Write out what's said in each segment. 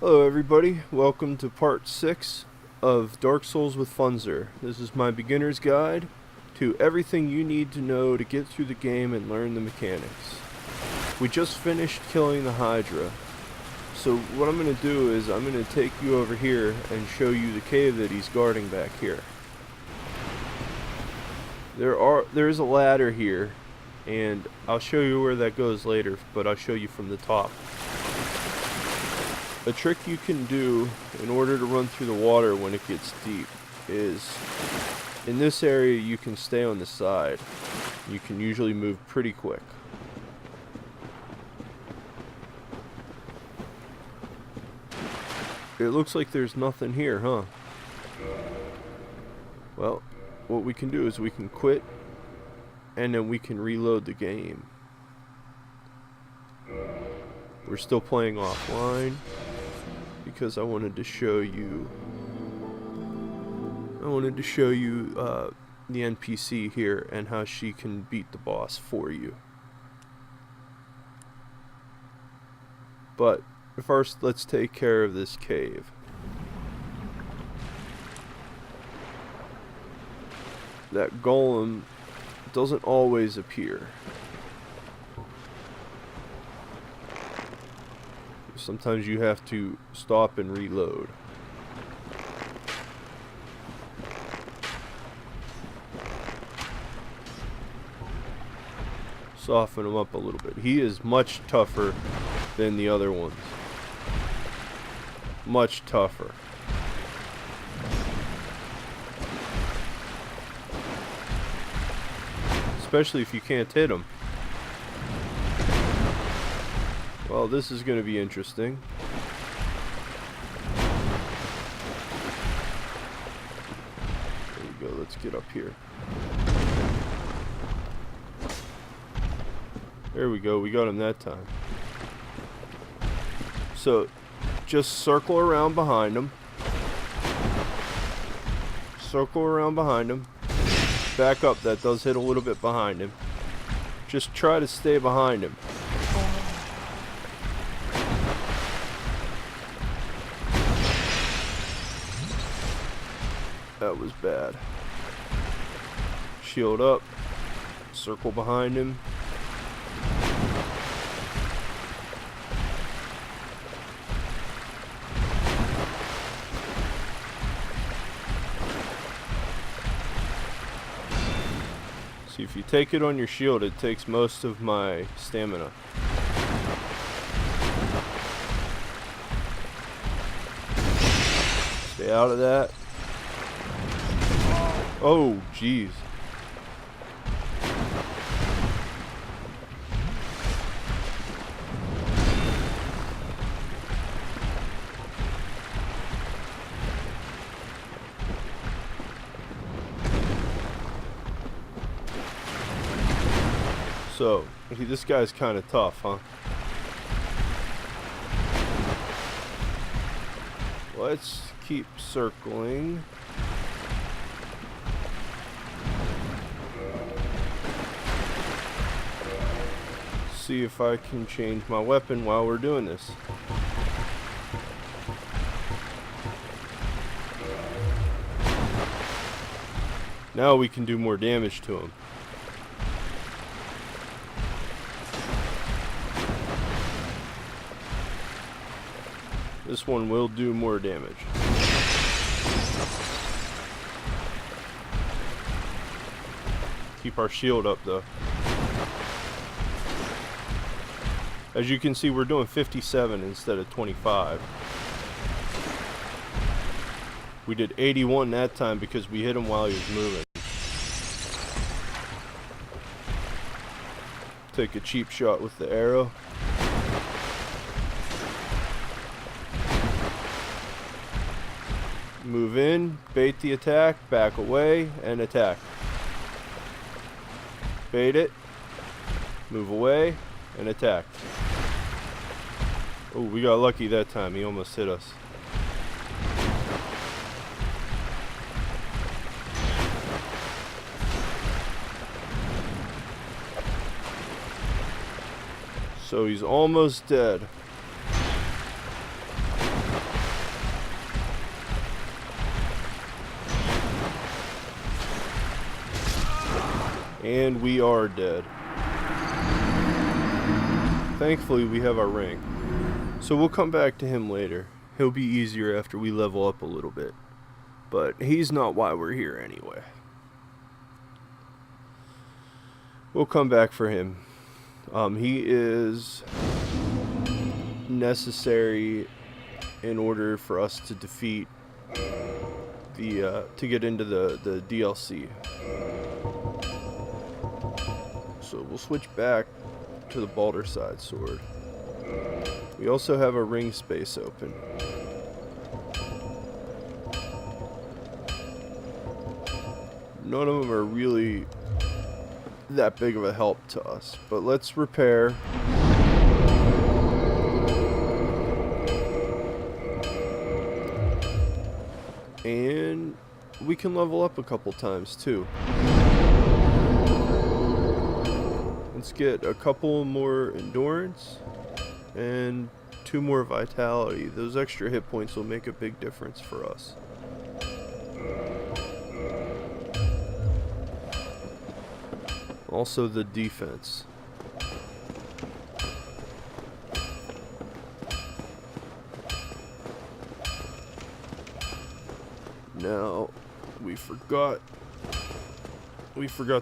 Hello everybody, welcome to part 6 of Dark Souls with Funzyr. This is my beginner's guide to everything you need to know to get through the game and learn the mechanics. We just finished killing the Hydra, so what I'm going to do is I'm going to take you over here and show you the cave that he's guarding back here. There is a ladder here, and I'll show you where that goes later, but I'll show you from the top. A trick you can do in order to run through the water when it gets deep is, in this area you can stay on the side. You can usually move pretty quick. It looks like there's nothing here, huh? Well, what we can do is we can quit and then we can reload the game. We're still playing offline because I wanted to show you the NPC here and how she can beat the boss for you. But first, let's take care of this cave. That golem doesn't always appear. Sometimes you have to stop and reload. Soften him up a little bit. He is much tougher than the other ones. Much tougher. Especially if you can't hit him. Well, this is going to be interesting. There we go, let's get up here. There we go, we got him that time. So, just circle around behind him. Circle around behind him. Back up, that does hit a little bit behind him. Just try to stay behind him. That was bad. Shield up. Circle behind him. See, if you take it on your shield, it takes most of my stamina. Stay out of that. Oh, jeez. So, this guy's kind of tough, huh? Let's keep circling. See if I can change my weapon while we're doing this. Now we can do more damage to him. This one will do more damage. Keep our shield up though. As you can see, we're doing 57 instead of 25. We did 81 that time because we hit him while he was moving. Take a cheap shot with the arrow. Move in, bait the attack, back away, and attack. Bait it, move away, and attack. Oh, we got lucky that time. He almost hit us. So he's almost dead. And we are dead. Thankfully, we have our ring. So we'll come back to him later. He'll be easier after we level up a little bit. But he's not why we're here anyway. We'll come back for him. He is necessary in order for us to defeat to get into the DLC. So we'll switch back to the Balder side sword. We also have a ring space open. None of them are really that big of a help to us, but let's repair. And we can level up a couple times too. Let's get a couple more endurance and 2 more vitality. Those extra hit points will make a big difference for us. Also the defense. Now, we forgot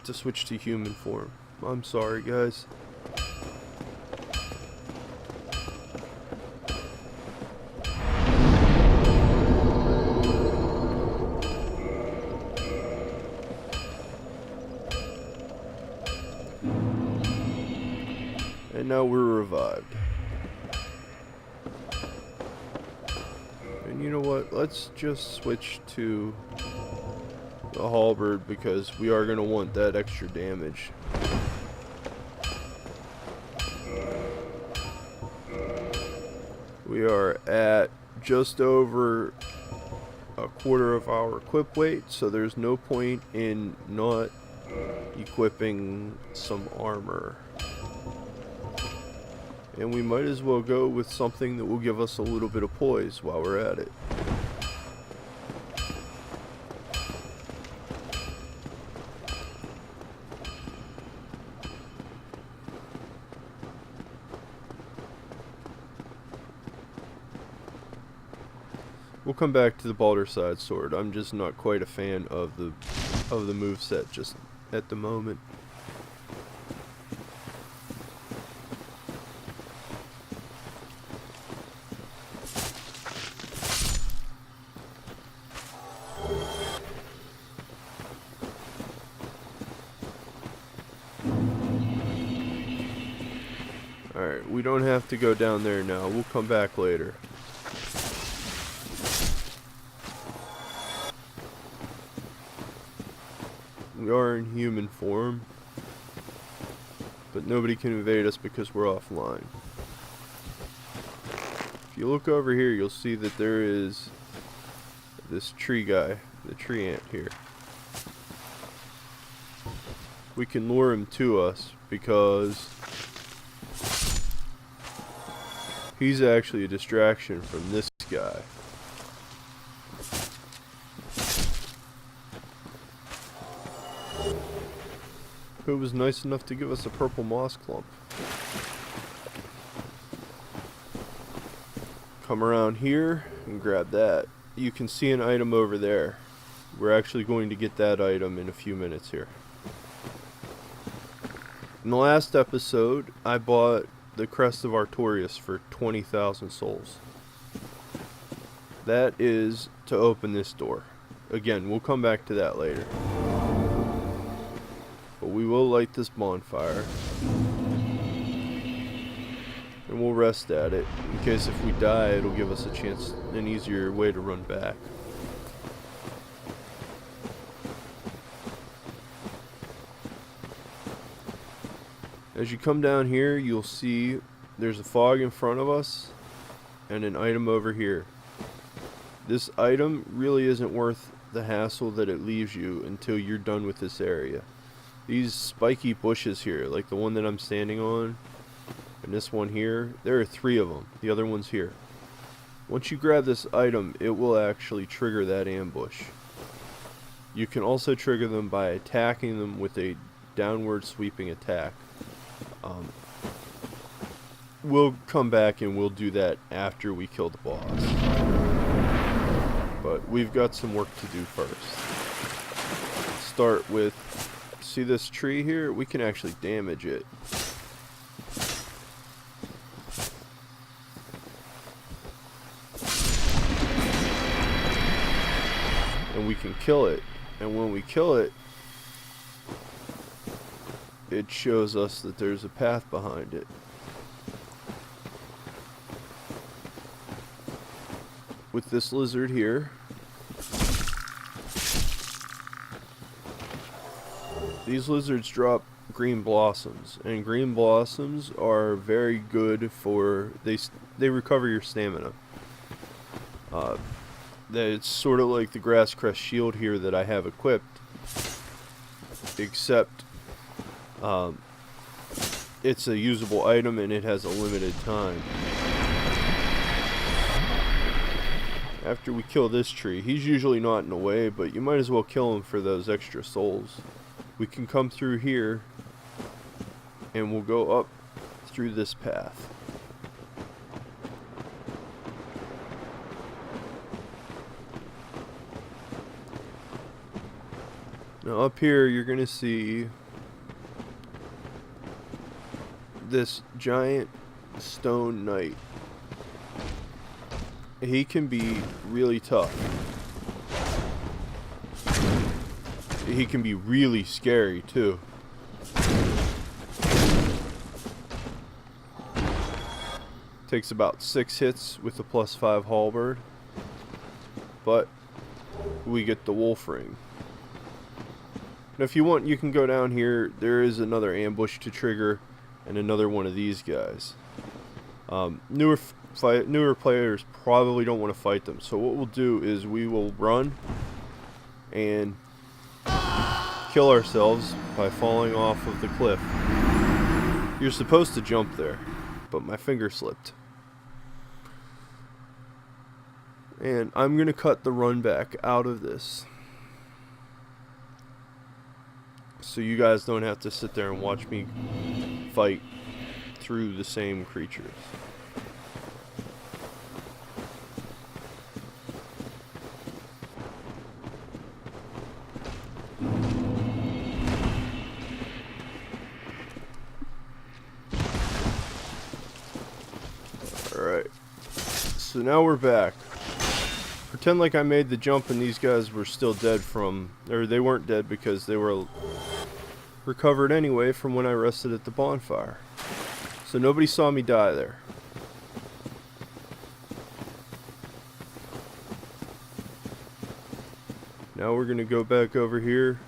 to switch to human form. I'm sorry, guys. And now we're revived. And you know what? Let's just switch to the halberd because we are going to want that extra damage. We are at just over a quarter of our equip weight, so there's no point in not equipping some armor. And we might as well go with something that will give us a little bit of poise while we're at it. We'll come back to the Balder side sword. I'm just not quite a fan of the moveset just at the moment. Alright, we don't have to go down there now. We'll come back later. We are in human form, but nobody can invade us because we're offline. If you look over here, you'll see that there is this tree guy, the tree ant here. We can lure him to us because he's actually a distraction from this guy. Who was nice enough to give us a purple moss clump. Come around here and grab that. You can see an item over there. We're actually going to get that item in a few minutes here. In the last episode, I bought the Crest of Artorias for 20,000 souls. That is to open this door. Again, we'll come back to that later. But we will light this bonfire. And we'll rest at it. In case if we die, it'll give us a chance, an easier way to run back. As you come down here, you'll see there's a fog in front of us and an item over here. This item really isn't worth the hassle that it leaves you until you're done with this area. These spiky bushes here, like the one that I'm standing on, and this one here, there are 3 of them. The other one's here. Once you grab this item, it will actually trigger that ambush. You can also trigger them by attacking them with a downward sweeping attack. We'll come back and we'll do that after we kill the boss. But we've got some work to do first. Start with, see this tree here? We can actually damage it. And we can kill it. And when we kill it, it shows us that there's a path behind it. With this lizard here, these lizards drop green blossoms, and green blossoms are very good for, they recover your stamina. It's sort of like the grass crest shield here that I have equipped, except it's a usable item and it has a limited time. After we kill this tree, he's usually not in the way, but you might as well kill him for those extra souls. We can come through here and we'll go up through this path. Now up here you're gonna see this giant stone knight. He can be really tough. He can be really scary too. Takes about 6 hits with the +5 halberd, but we get the wolf ring. Now if you want, you can go down here. There is another ambush to trigger and another one of these guys. Newer players probably don't want to fight them, so what we'll do is we will run and kill ourselves by falling off of the cliff. You're supposed to jump there, but my finger slipped. And I'm gonna cut the run back out of this, so you guys don't have to sit there and watch me fight through the same creatures. Alright, so now we're back. Pretend like I made the jump and these guys were still dead from, or they weren't dead because they were recovered anyway from when I rested at the bonfire. So nobody saw me die there. Now we're gonna go back over here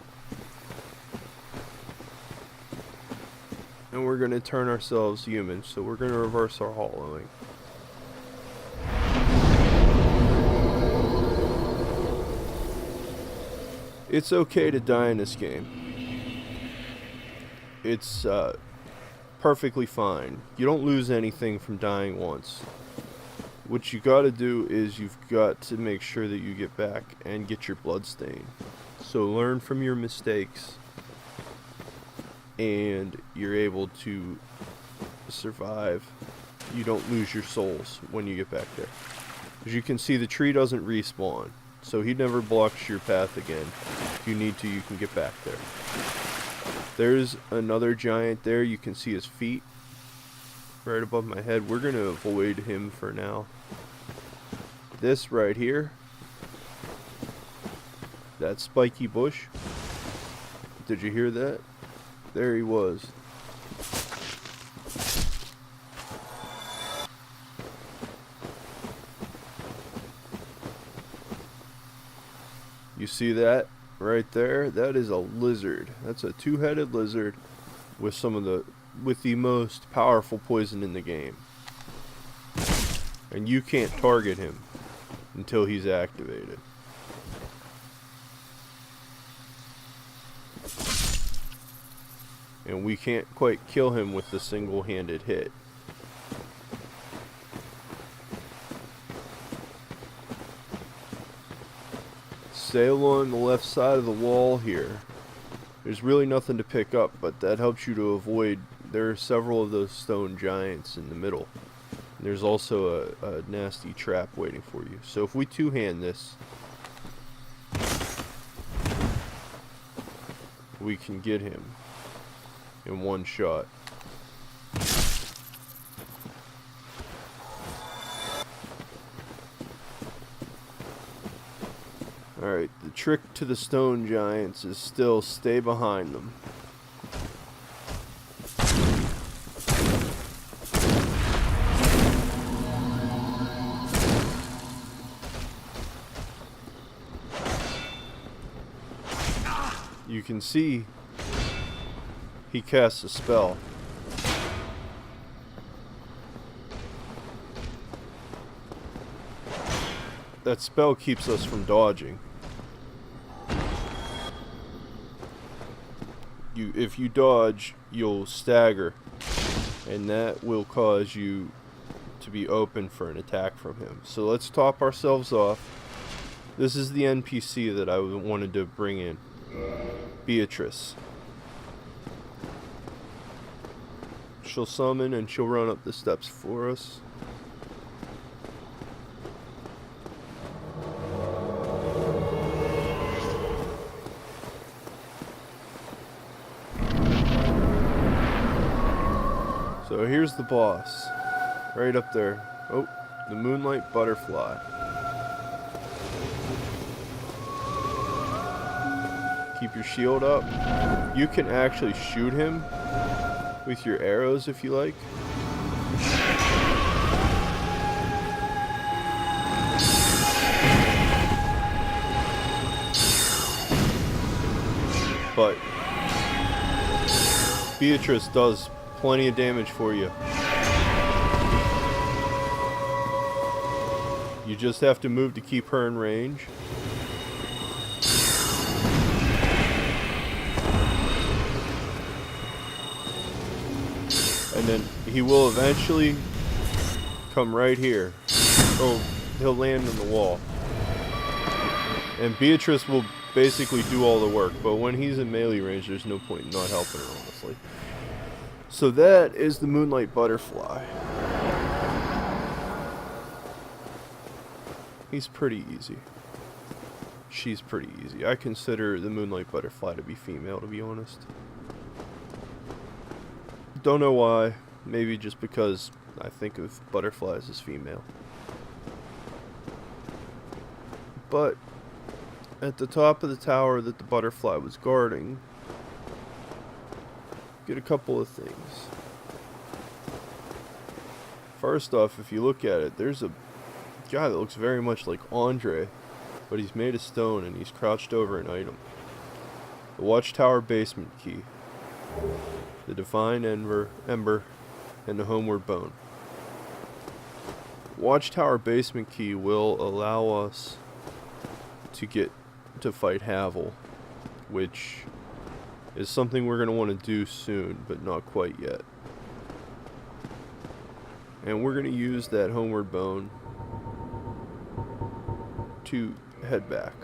and we're gonna turn ourselves human. So we're gonna reverse our hollowing. It's okay to die in this game. It's perfectly fine. You don't lose anything from dying once. What you gotta do is you've got to make sure that you get back and get your blood stain. So learn from your mistakes and you're able to survive. You don't lose your souls when you get back there. As you can see, the tree doesn't respawn, so he never blocks your path again. If you need to, you can get back there. There's another giant there. You can see his feet right above my head. We're going to avoid him for now. This right here, that spiky bush, did you hear that? There he was. You see that right there? That is a lizard. That's a two-headed lizard with the most powerful poison in the game. And you can't target him until he's activated. And we can't quite kill him with the single-handed hit. Stay along the left side of the wall here. There's really nothing to pick up, but that helps you to avoid. There are several of those stone giants in the middle. And there's also a nasty trap waiting for you. So if we two-hand this, we can get him in one shot. Alright, the trick to the stone giants is still stay behind them. You can see he casts a spell. That spell keeps us from dodging. If you dodge, you'll stagger, and that will cause you to be open for an attack from him. So let's top ourselves off. This is the NPC that I wanted to bring in. Beatrice. She'll summon and she'll run up the steps for us. So here's the boss, right up there. Oh, the Moonlight Butterfly. Keep your shield up. You can actually shoot him with your arrows if you like. But Beatrice does plenty of damage for you. You just have to move to keep her in range. And then he will eventually come right here. Oh, he'll land on the wall. And Beatrice will basically do all the work, but when he's in melee range, there's no point in not helping her, honestly. So that is the Moonlight Butterfly. He's pretty easy. She's pretty easy. I consider the Moonlight Butterfly to be female, to be honest. Don't know why. Maybe just because I think of butterflies as female. But at the top of the tower that the butterfly was guarding, get a couple of things. First off, if you look at it, there's a guy that looks very much like Andre, but he's made of stone and he's crouched over an item. The Watchtower basement key, the Divine Ember, and the Homeward Bone. Watchtower basement key will allow us to get to fight Havel, which is something we're going to want to do soon, but not quite yet. And we're going to use that Homeward Bone to head back.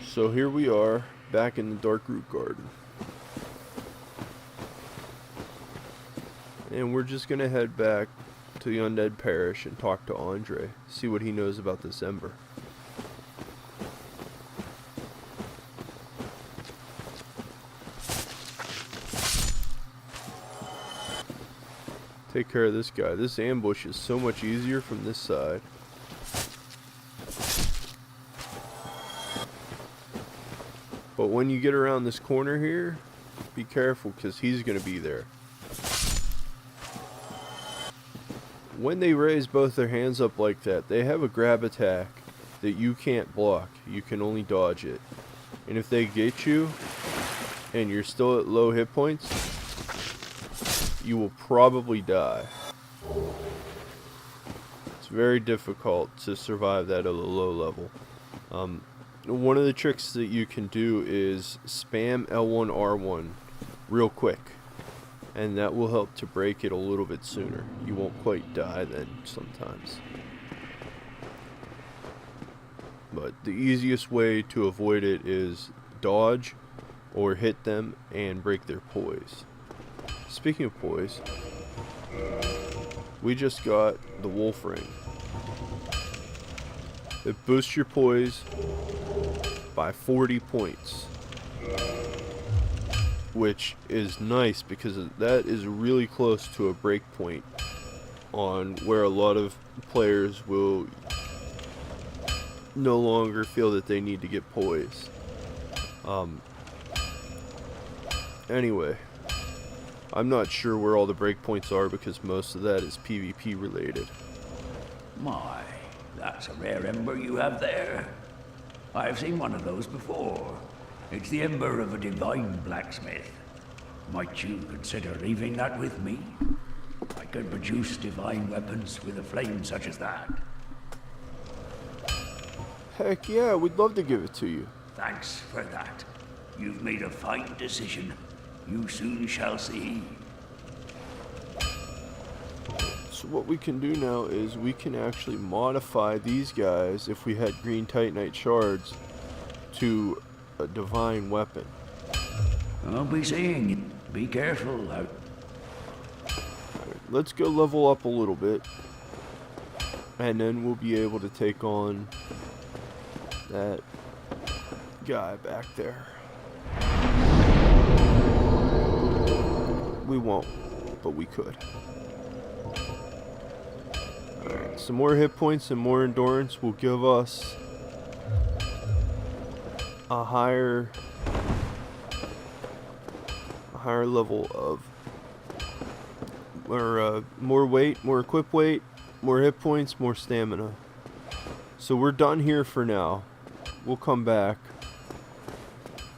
So here we are, back in the Dark Root Garden. And we're just gonna head back to the Undead Parish and talk to Andre, see what he knows about this ember. Take care of this guy. This ambush is so much easier from this side. But when you get around this corner here, be careful because he's going to be there. When they raise both their hands up like that, they have a grab attack that you can't block. You can only dodge it. And if they get you, and you're still at low hit points, you will probably die. It's very difficult to survive that at a low level. one of the tricks that you can do is spam L1 R1 real quick, and that will help to break it a little bit sooner. You won't quite die then sometimes. But the easiest way to avoid it is dodge or hit them and break their poise. Speaking of poise, we just got the wolf ring. It boosts your poise by 40 points, which is nice because that is really close to a break point on where a lot of players will no longer feel that they need to get poise. Anyway, I'm not sure where all the breakpoints are because most of that is PvP related. My, that's a rare ember you have there. I've seen one of those before. It's the ember of a divine blacksmith. Might you consider leaving that with me? I could produce divine weapons with a flame such as that. Heck yeah, we'd love to give it to you. Thanks for that. You've made a fine decision. You soon shall see. So what we can do now is we can actually modify these guys, if we had green titanite shards, to a divine weapon. I'll be seeing you. Be careful. Alright, let's go level up a little bit, and then we'll be able to take on that guy back there. We won't, but we could. Alright, some more hit points and more endurance will give us a higher level of, or more weight, more equip weight, more hit points, more stamina. So we're done here for now. We'll come back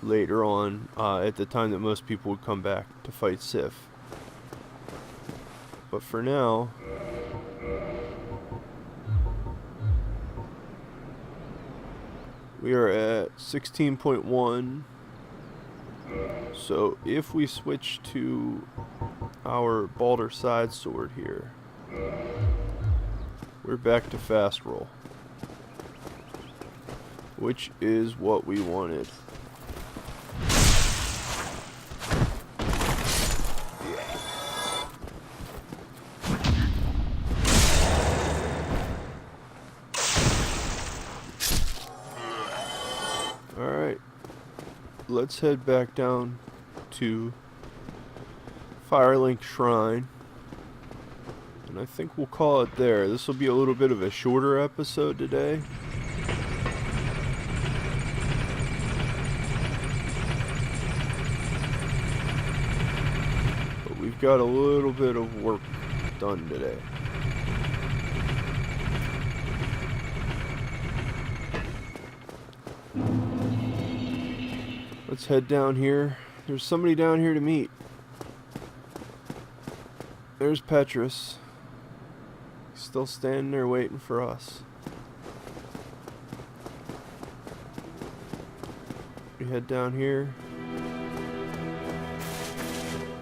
later on at the time that most people would come back to fight Sif. But for now, we are at 16.1. So if we switch to our Balder side sword here, we're back to fast roll, which is what we wanted. Alright, let's head back down to Firelink Shrine, and I think we'll call it there. This will be a little bit of a shorter episode today. But we've got a little bit of work done today. Let's head down here. There's somebody down here to meet. There's Petrus. Still standing there waiting for us. We head down here.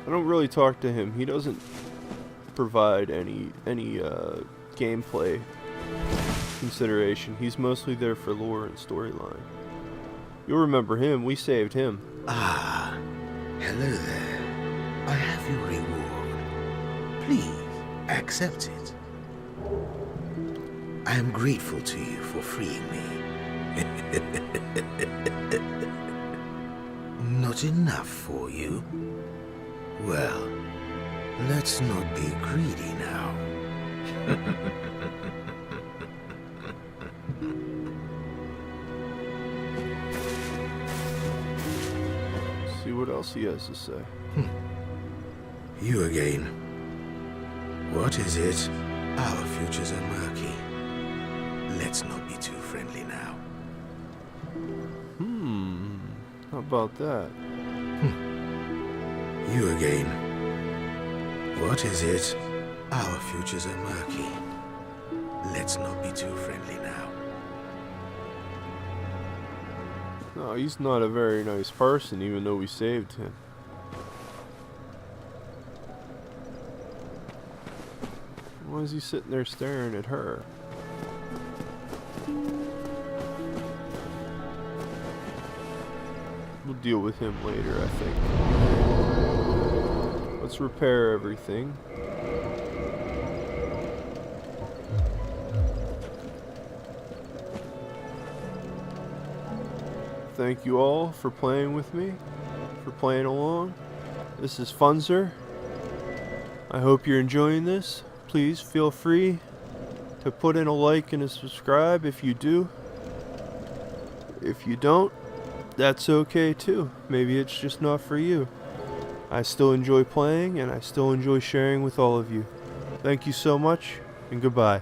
I don't really talk to him. He doesn't provide any gameplay consideration. He's mostly there for lore and storyline. You'll remember him. We saved him. Ah, hello there. I have your reward. Please, accept it. I am grateful to you for freeing me. Not enough for you? Well, let's not be greedy now. See what else he has to say. You again. What is it? Our futures are murky. Let's not be too friendly now. How about that? You again. What is it? Our futures are murky. Let's not be too friendly now. No, he's not a very nice person, even though we saved him. Why is he sitting there staring at her? We'll deal with him later, I think. Let's repair everything. Thank you all for playing with me, for playing along. This is Funzyr. I hope you're enjoying this. Please feel free to put in a like and a subscribe if you do. If you don't, that's okay too. Maybe it's just not for you. I still enjoy playing and I still enjoy sharing with all of you. Thank you so much and goodbye.